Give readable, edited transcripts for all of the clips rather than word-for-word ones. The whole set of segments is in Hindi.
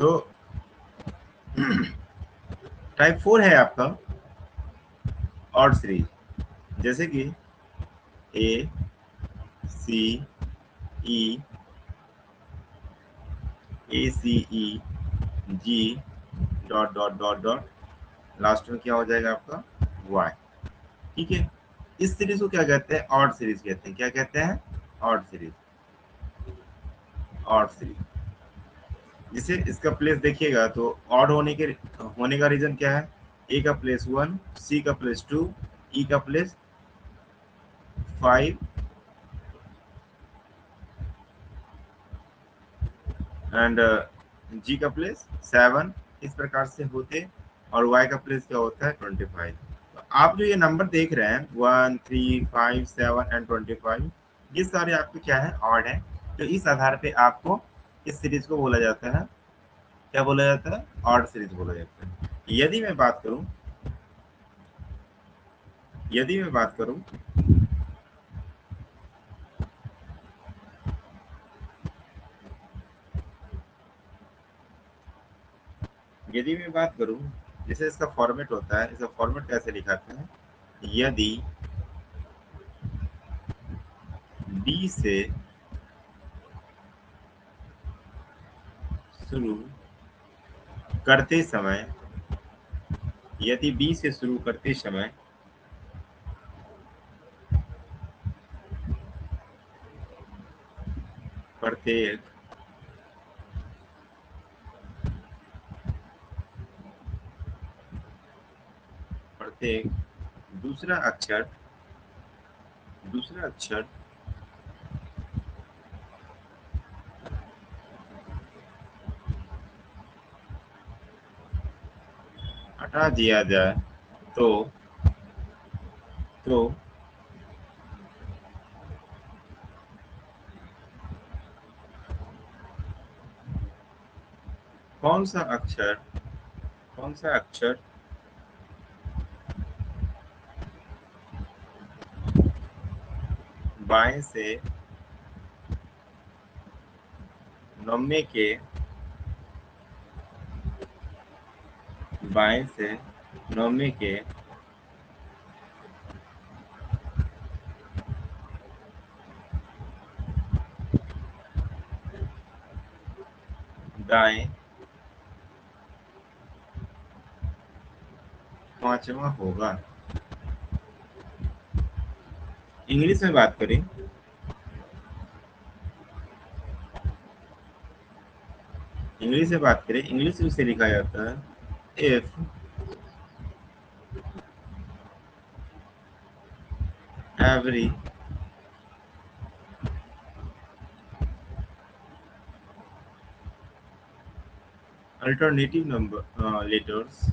तो टाइप 4 है आपका ऑड सीरीज, जैसे कि A C E G dot dot dot dot, last में क्या हो जाएगा आपका वाई। ठीक है, इस सीरीज को क्या कहते हैं? ऑड सीरीज कहते हैं। क्या कहते हैं? Odd series. ऑड सीरीज जिसे इसका प्लेस देखिएगा तो ऑड होने का रीजन क्या है? ए का प्लेस 1, सी का प्लेस 2, ई का प्लेस 5 एंड जी का प्लेस 7, इस प्रकार से होते, और वाई का प्लेस क्या होता है? 25। तो आप जो ये नंबर देख रहे हैं 1, 3, 5, 7 एंड 25, ये सारे आपके क्या है? ऑड है। तो इस आधार पे आपको इस सीरीज को बोला जाता है, क्या बोला जाता है? ऑड सीरीज बोला जाता है। यदि मैं बात करूं यदि मैं बात करूं यदि मैं बात करूं जैसे इसका फॉर्मेट होता है, इसका फॉर्मेट कैसे लिखाते हैं? यदि बी से शुरू करते समय यदि बी से शुरू करते समय प्रत्येक प्रत्येक दूसरा अक्षर हटा दिया जाए तो तो कौन सा अक्षर बाएं से नौवें के बाएं से नौवें के दाएं पांचवा होगा। इंग्लिश में बात करें इंग्लिश में इसे लिखा जाता है if every alternative number letters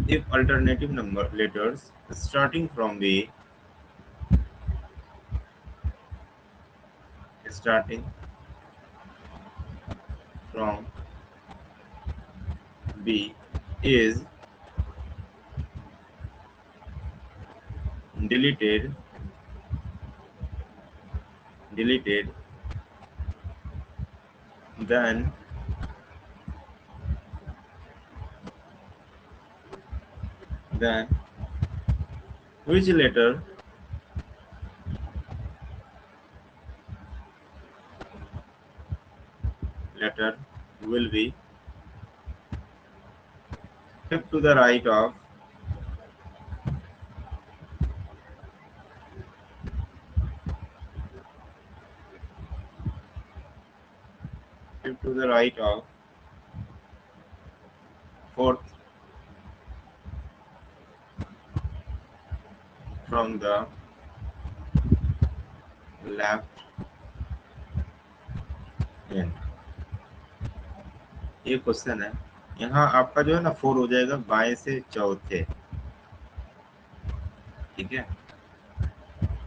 if alternative number letters starting from B is deleted then which letter will be shift to the right of fourth from the left hand। ये क्वेश्चन है, यहाँ आपका जो है ना 4 हो जाएगा बाएं से चौथे। ठीक है,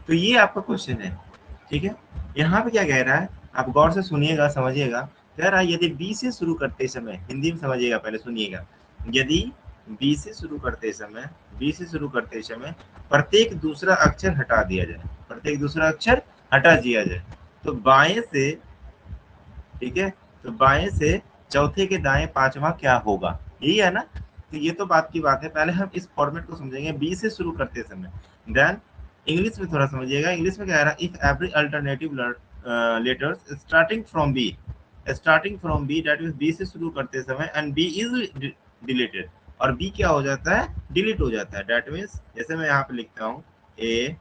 तो ये आपका क्वेश्चन है। ठीक है, यहाँ पे क्या कह रहा है, आप गौर से सुनिएगा, समझिएगा। कह रहा है यदि बी से शुरू करते समय, हिंदी में समझिएगा, पहले सुनिएगा। यदि बी से शुरू करते समय प्रत्येक दूसरा अक्षर हटा दिया जाए, तो बाएं से, ठीक है, तो बाएं से चौथे के दाएं पांचवा क्या होगा, यही है ना। तो ये तो बात की बात है, पहले हम इस फॉर्मेट को समझेंगे बी से शुरू करते समय। देन इंग्लिश में थोड़ा समझिएगा, इंग्लिश में क्या कह रहा है, if every alternative letters starting from B that means B से शुरू करते समय एंड बी इज डिलीटेड, और बी क्या हो जाता है, डिलीट हो जाता है। दैट मींस जैसे मैं यहाँ पे लिखता हूँ A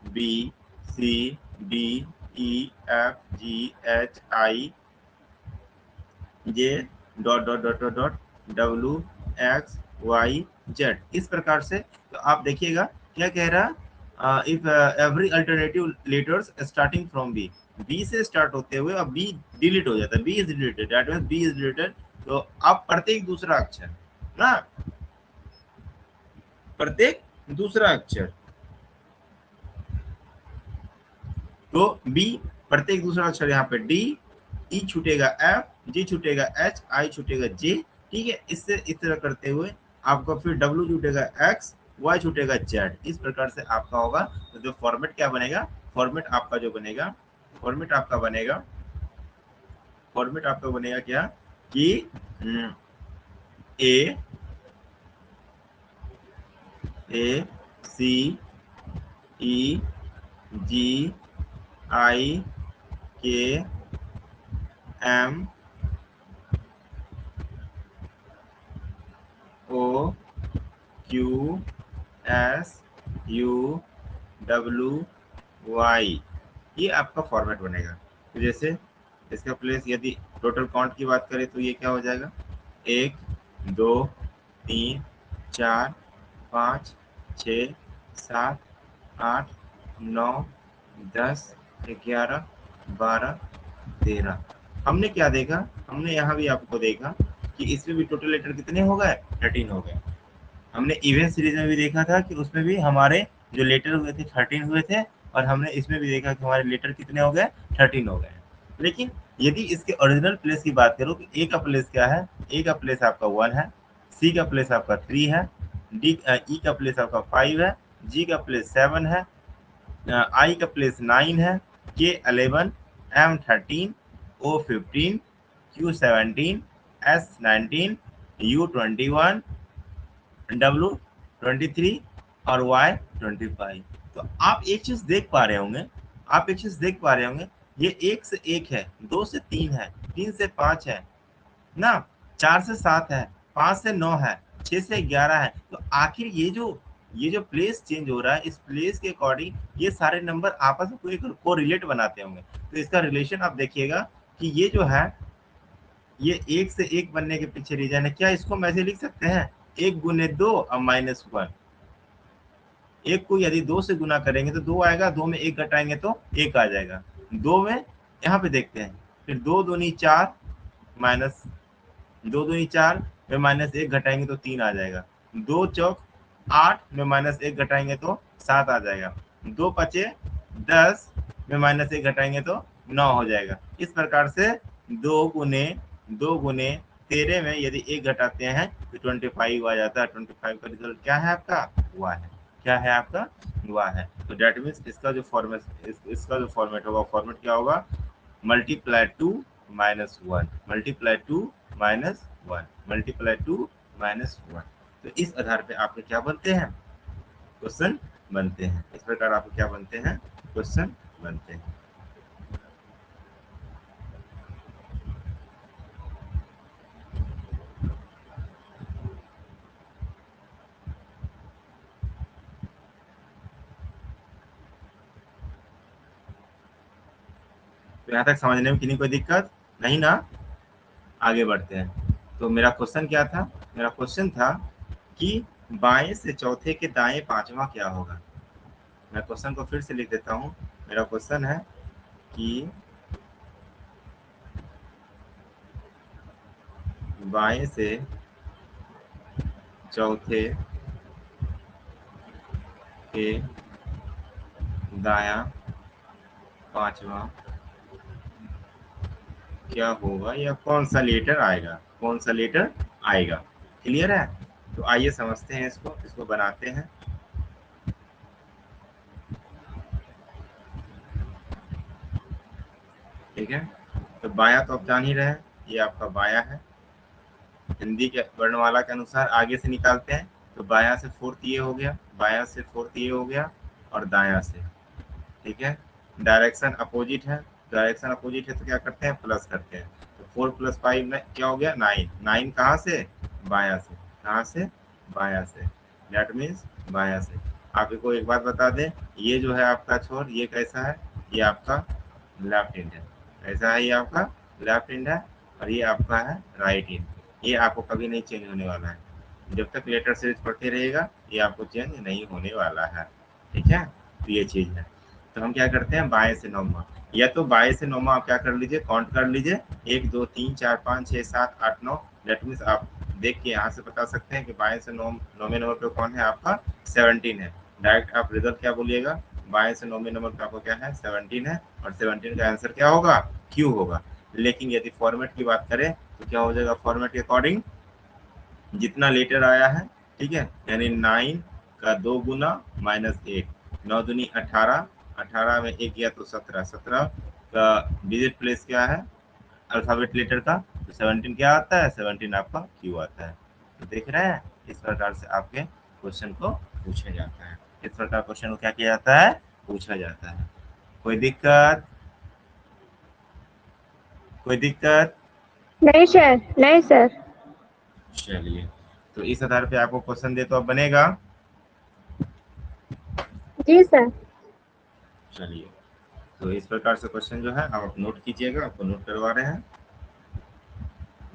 B C D E F G H I J dot dot dot dot dot W X Y Z, इस प्रकार से। तो आप देखिएगा क्या कह रहा, if every alternative letters starting from B, B से स्टार्ट होते हुए अब बी डिलीट हो जाता है, B is deleted, that means B is deleted. तो अब प्रत्येक दूसरा अक्षर ना, प्रत्येक दूसरा अक्षर, तो बी प्रत्येक दूसरा अक्षर, यहाँ पे डी, ई छूटेगा एफ, जी छूटेगा एच, आई छूटेगा जे, ठीक है। इससे इस तरह करते हुए आपका फिर डब्ल्यू छूटेगा एक्स, वाई छूटेगा जेड, इस प्रकार से आपका होगा। तो जो फॉर्मेट क्या बनेगा, फॉर्मेट आपका जो बनेगा, फॉर्मेट आपका बनेगा, फॉर्मेट आपका बनेगा क्या कि ए ए C E G I K M O Q S U W Y, ये आपका फॉर्मेट बनेगा। तो जैसे इसका प्लेस यदि टोटल काउंट की बात करें तो ये क्या हो जाएगा, एक दो तीन चार पाँच छ सात आठ नौ 10 11 12 13। हमने क्या देखा, हमने यहाँ भी आपको देखा कि इसमें भी टोटल लेटर कितने हो गए, 13 हो गए। हमने इवेंट सीरीज में भी देखा था कि उसमें भी हमारे जो लेटर हुए थे 13 हुए थे, और हमने इसमें भी देखा कि हमारे लेटर कितने हो गए, 13 हो गए। लेकिन यदि इसके ओरिजिनल प्लेस की बात करो, ए का प्लेस क्या है, ए का प्लेस आपका 1 है, सी का प्लेस आपका 3 है, डी ई का प्लेस आपका 5 है, जी का प्लेस 7 है, आई का प्लेस 9 है, K 11, M 13, O 15, Q 17, S 19, U 21, W 23 और वाई 25। तो आप एक चीज देख पा रहे होंगे, आप एक चीज देख पा रहे होंगे, ये एक से एक है, दो से तीन है, तीन से पांच है ना, चार से सात है, पांच से नौ है, छह से 11 है। तो आखिर ये जो प्लेस चेंज हो रहा है, इस प्लेस के अकॉर्डिंग ये सारे नंबर आपस में कोई को रिलेट बनाते होंगे। तो इसका रिलेशन आप देखिएगा कि ये जो है, ये एक से एक बनने के पीछे रीजन है। क्या इसको हम ऐसे लिख सकते हैं, एक गुने दो और -1, एक को यदि दो से गुना करेंगे तो दो आएगा, दो में एक घटाएंगे तो एक आ जाएगा। दो में यहाँ पे देखते हैं, फिर दो दूनी चार, माइनस दो दूनी चार में -1 घटाएंगे तो 3 आ जाएगा। दो चौक 8 में -1 घटाएंगे तो 7 आ जाएगा। दो पचे 10 में -1 घटाएंगे तो 9 हो जाएगा। इस प्रकार से दो गुने 13 में यदि एक घटाते हैं तो 25 आ जाता है। 25 का रिजल्ट क्या है आपका, हुआ है। क्या है आपका, हुआ है। तो डेट मीन्स इसका जो फॉर्मेट इसका जो फॉर्मेट होगा, फॉर्मेट क्या होगा, मल्टीप्लाई 2 -1, मल्टीप्लाई 2 -1, मल्टीप्लाई 2 -1। तो इस आधार पे आपके क्या बनते हैं, क्वेश्चन बनते हैं। इस प्रकार आपके क्या बनते हैं, क्वेश्चन बनते हैं। तो यहाँ तक समझने में किन्हीं कोई दिक्कत नहीं ना, आगे बढ़ते हैं। तो मेरा क्वेश्चन क्या था, मेरा क्वेश्चन था कि बाएं से चौथे के दाएं पांचवा क्या होगा। मैं क्वेश्चन को फिर से लिख देता हूँ। मेरा क्वेश्चन है कि बाएं से चौथे के दाया पांचवा क्या होगा, या कौन सा लेटर आएगा, कौन सा लेटर आएगा। क्लियर है। तो आइए समझते हैं इसको, इसको बनाते हैं। ठीक है। तो बाया तो आप जान ही रहे हैं, ये आपका बाया है। हिंदी के वर्णमाला के अनुसार आगे से निकालते हैं तो बाया से फोर्थ ये हो गया, बाया से फोर्थ ये हो गया, और दाया से। ठीक है, डायरेक्शन अपोजिट है, डायरेक्शन अपोजिट है तो क्या करते हैं, प्लस करते हैं। तो 4 + 5 क्या हो गया, 9। 9 कहाँ से, बाया से। कहाँ से, बाया से। दैट मीन्स बाया से। आपको एक बात बता दें, ये जो है आपका छोर, ये कैसा है, ये आपका लेफ्ट हैंड है। ऐसा है, ये आपका लेफ्ट हैंड है, और ये आपका है राइट हैंड। ये आपको कभी नहीं चेंज होने वाला है, जब तक लेटर सीरीज पढ़ते रहेगा ये आपको चेंज नहीं होने वाला है। ठीक है, तो ये चीज है। तो हम क्या करते हैं, बाएं से नौमा, या तो बाएं से नौमा आप क्या कर लीजिए, काउंट कर लीजिए, 1 2 3 4 5 6 7 8 9। दैट मीन्स आप देख के यहाँ से बता सकते हैं कि बाएं से नौवे नंबर पे कौन है, आपका 17 है। डायरेक्ट आप रिजल्ट क्या बोलिएगा, बाएं से नौवे नंबर पे आपको क्या है, 17 है, और 17 का आंसर क्या होगा, क्यू होगा। लेकिन यदि फॉर्मेट की बात करें तो क्या हो जाएगा, फॉर्मेट के अकॉर्डिंग जितना लेटर आया है, ठीक है, यानी 9 का 2 गुना -1, 9 दूनी 18, 18 में 1 गया तो 17, 17 का डिजिट प्लेस क्या है, अल्फाबेट लेटर का, तो 17 क्या आता है, 17 आपका क्यू आता है। तो देख रहे हैं, इस प्रकार से आपके क्वेश्चन को पूछा जाता है, इस प्रकार क्वेश्चन को क्या किया जाता है, पूछा जाता है। कोई दिक्कत, कोई दिक्कत? नहीं सर, नहीं सर। चलिए, तो इस आधार पे आपको क्वेश्चन दे तो अब बनेगा। जी सर। चलिए, तो इस प्रकार से क्वेश्चन जो है आप नोट कीजिएगा, आपको नोट करवा रहे हैं,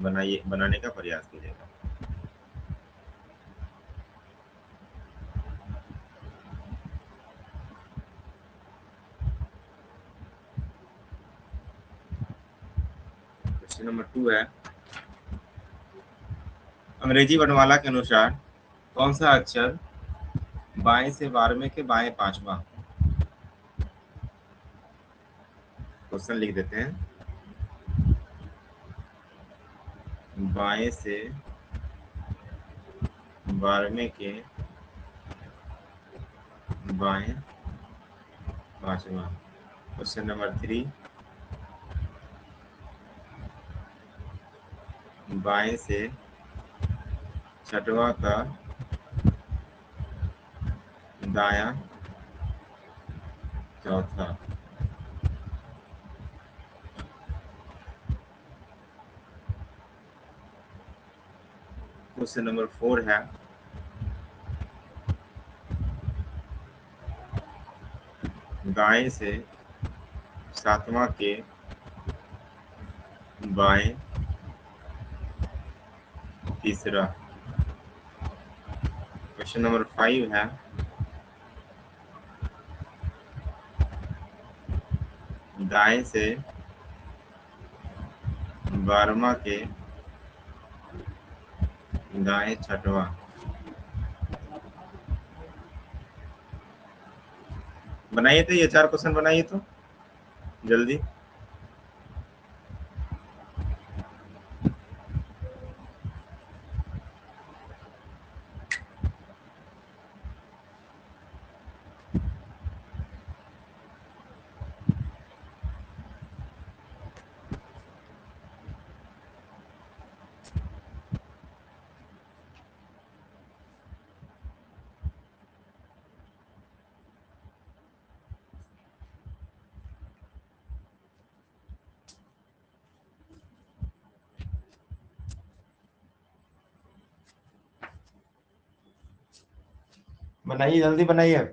बनाइए, बनाने का प्रयास कीजिएगा। क्वेश्चन नंबर 2 है, अंग्रेजी वर्णमाला के अनुसार कौन सा अक्षर बाएं से 12वें के बाएं 5वां। क्वेश्चन लिख देते हैं, बाएं से 12वें के बाएं 5वां। क्वेश्चन नंबर 3, बाएं से 6वां का दायां चौथा। क्वेश्चन नंबर 4 है, दाएं से 7वां के बाएं तीसरा। क्वेश्चन नंबर 5 है, दाएं से 12वां के दाएं छठवां। बनाइए तो, ये 4 क्वेश्चन बनाइए तो जल्दी। बनाइए, जल्दी बनाइए।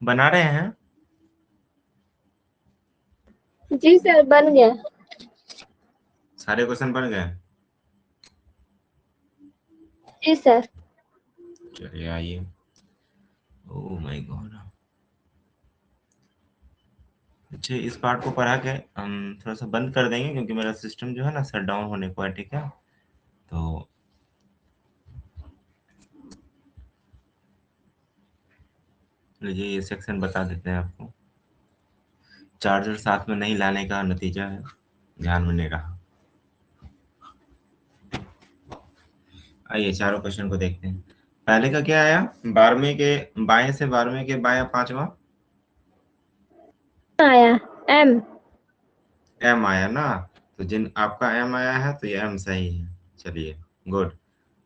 बना रहे हैं? जी सर, बन गया। सारे क्वेश्चन बन गए? जी सर। चलिए आइए। Oh my God. अच्छा, इस पार्ट को पढ़ा के हम थोड़ा सा बंद कर देंगे क्योंकि मेरा सिस्टम जो है ना शट डाउन होने को है, ठीक है? तो लीजिए ये सेक्शन बता देते हैं आपको। चार्जर साथ में नहीं लाने का नतीजा है, ध्यान में नहीं रहा। आइए चारों क्वेश्चन को देखते हैं। पहले का क्या आया? 12वें के बाएं से 12वें के बायां पांचवा आया एम। एम आया ना, तो जिन आपका एम आया है तो ये एम सही है। चलिए गुड।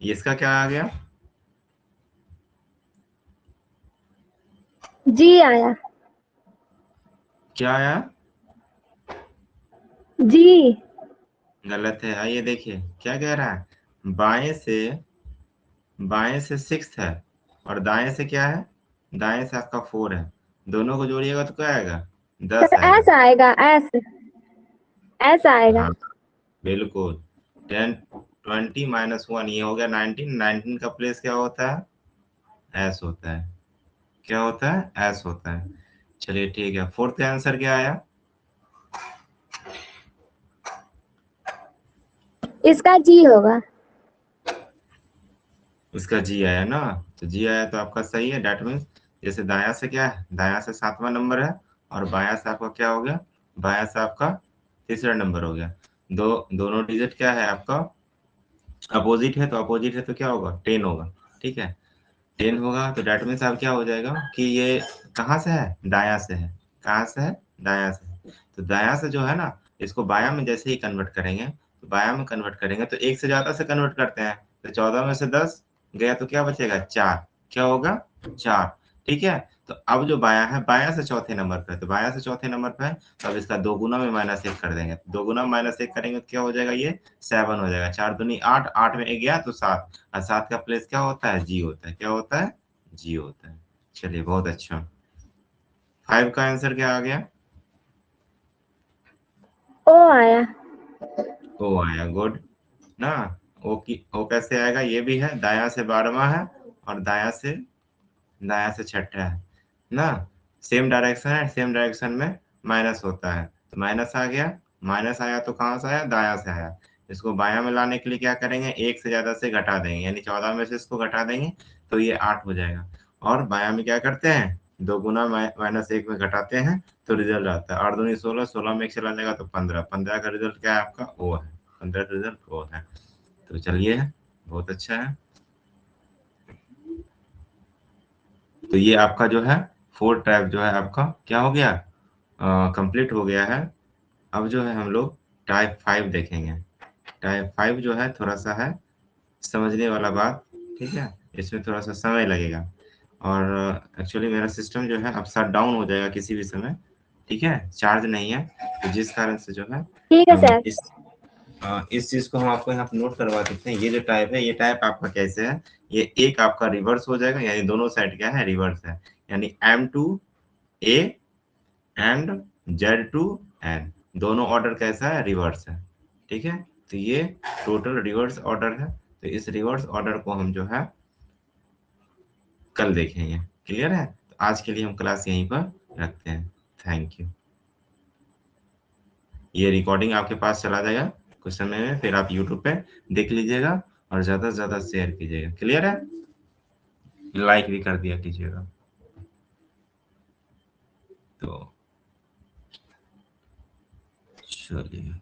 इसका क्या आ गया? जी आया। क्या आया? जी। गलत है। आइए देखिए क्या कह रहा है। बाएं से सिक्स है और दाएं से क्या है? दाएं से आपका फोर है। दोनों को जोड़िएगा तो क्या आएगा? 10 सर आएगा। एस आएगा, एस। एस आएगा। हाँ बिल्कुल। 10 20 माइनस 1 ये हो गया 19। 19 का प्लेस क्या होता है? एस होता है। क्या होता है? एस होता है। चलिए ठीक है, फोर्थ का आंसर क्या आया? इसका जी होगा। उसका जी आया ना, तो जी आया तो आपका सही है। डेट मीन्स जैसे दाया से क्या है? दाया से 7वां नंबर है और बाया से आपका क्या हो गया? बाया से आपका तीसरा नंबर हो गया। दोनों डिजिट क्या है आपका? अपोजिट है, तो अपोजिट है तो क्या होगा? 10 होगा। ठीक है, 10 होगा तो डेट मीन्स आप क्या हो जाएगा कि ये कहाँ से है? दाया से है। कहाँ से है? दाया से। तो दाया से जो है ना, इसको बाया में जैसे ही कन्वर्ट करेंगे, तो बाया में कन्वर्ट करेंगे तो एक से ज्यादा से कन्वर्ट करते हैं, तो 14 में से 10 गया तो क्या बचेगा? 4। क्या होगा? 4। ठीक है, तो अब जो बाया है, बाया से चौथे नंबर पे है, तो बाया से चौथे नंबर पे है तो अब इसका दो गुना में -1 कर देंगे। दो गुना -1 करेंगे तो क्या हो जाएगा? ये 7 हो जाएगा। 4 दूनी 8, 8 में 1 गया तो 7, और 7 का प्लेस क्या होता है? जी होता है। क्या होता है? जी होता है। चलिए बहुत अच्छा। 5 का आंसर क्या आ गया? ओ आया। ओ आया, गुड ना। ओ कैसे आएगा? ये भी है, दाया से 12वां है और दाया से छठा है ना। सेम डायरेक्शन है, सेम डायरेक्शन में माइनस होता है, तो माइनस आ गया। माइनस आया तो कहाँ से आया? दाया से आया। इसको बाया में लाने के लिए क्या करेंगे? एक से ज्यादा से घटा देंगे, यानी 14 में से इसको घटा देंगे तो ये 8 हो जाएगा। और बाया में क्या करते हैं? दो गुना -1 में घटाते हैं तो रिजल्ट आता है 8 दूनी 16, 16 में एक चला जाएगा तो 15, 15 का रिजल्ट क्या है आपका? ओ है। 15 का रिजल्ट ओ है। तो चलिए बहुत अच्छा है। तो ये आपका जो है फोर टाइप जो है आपका क्या हो गया? कंप्लीट हो गया है। अब जो है हम लोग टाइप 5 देखेंगे। टाइप 5 जो है थोड़ा सा है समझने वाला बात, ठीक है? इसमें थोड़ा सा समय लगेगा और एक्चुअली मेरा सिस्टम जो है अब शट डाउन हो जाएगा किसी भी समय, ठीक है? चार्ज नहीं है, तो जिस कारण से जो है ठीक है हम सर। इस चीज को हम आपको यहाँ पे नोट करवा देते हैं। ये जो टाइप है, ये टाइप आपका कैसे है? ये एक आपका रिवर्स हो जाएगा, यानी दोनों साइड क्या है? रिवर्स है। यानी M2 A and Z to N, दोनों ऑर्डर कैसा है, रिवर्स है। ठीक है, तो ये टोटल रिवर्स ऑर्डर है। तो इस रिवर्स ऑर्डर को हम जो है कल देखेंगे। क्लियर है? तो आज के लिए हम क्लास यहीं पर रखते हैं। Thank you. ये रिकॉर्डिंग आपके पास चला जाएगा कुछ समय में, फिर आप यूट्यूब पे देख लीजिएगा और ज्यादा से ज्यादा शेयर कीजिएगा। क्लियर है? लाइक भी कर दिया कीजिएगा। तो चलिए।